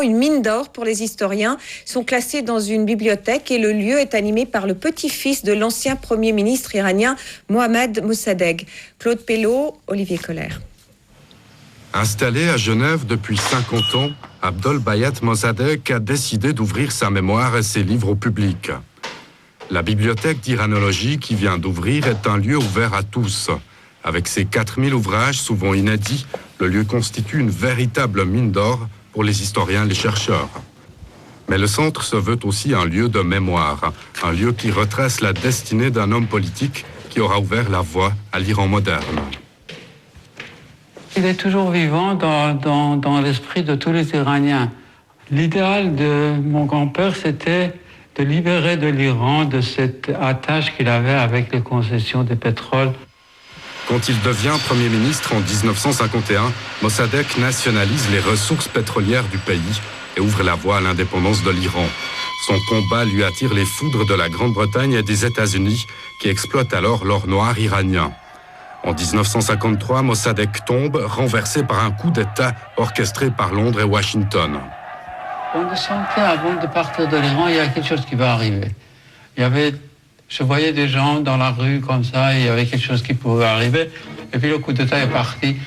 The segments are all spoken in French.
Une mine d'or pour les historiens sont classés dans une bibliothèque et le lieu est animé par le petit-fils de l'ancien Premier ministre iranien Mohammad Mossadegh. Claude Pelot, Olivier Collère. Installé à Genève depuis 50 ans, Abdol-Bayat Mossadegh a décidé d'ouvrir sa mémoire et ses livres au public. La bibliothèque d'iranologie qui vient d'ouvrir est un lieu ouvert à tous. Avec ses 4000 ouvrages, souvent inédits, le lieu constitue une véritable mine d'or pour les historiens et les chercheurs. Mais le centre se veut aussi un lieu de mémoire, un lieu qui retrace la destinée d'un homme politique qui aura ouvert la voie à l'Iran moderne. Il est toujours vivant dans l'esprit de tous les Iraniens. L'idéal de mon grand-père, c'était de libérer de l'Iran de cette attache qu'il avait avec les concessions de pétrole. Quand il devient Premier ministre en 1951, Mossadegh nationalise les ressources pétrolières du pays et ouvre la voie à l'indépendance de l'Iran. Son combat lui attire les foudres de la Grande-Bretagne et des États-Unis qui exploitent alors l'or noir iranien. En 1953, Mossadegh tombe, renversé par un coup d'État orchestré par Londres et Washington. On sentait avant de partir de l'Iran, il y a quelque chose qui va arriver. Je voyais des gens dans la rue comme ça, et il y avait quelque chose qui pouvait arriver. Et puis le coup d'État est parti.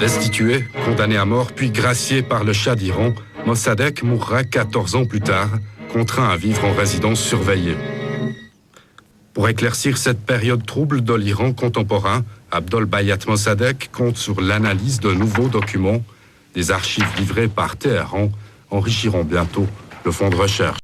Destitué, condamné à mort, puis gracié par le Shah d'Iran, Mossadegh mourra 14 ans plus tard, contraint à vivre en résidence surveillée. Pour éclaircir cette période trouble de l'Iran contemporain, Abdol-Bayat Mossadegh compte sur l'analyse de nouveaux documents. Des archives livrées par Téhéran enrichiront bientôt le fonds de recherche.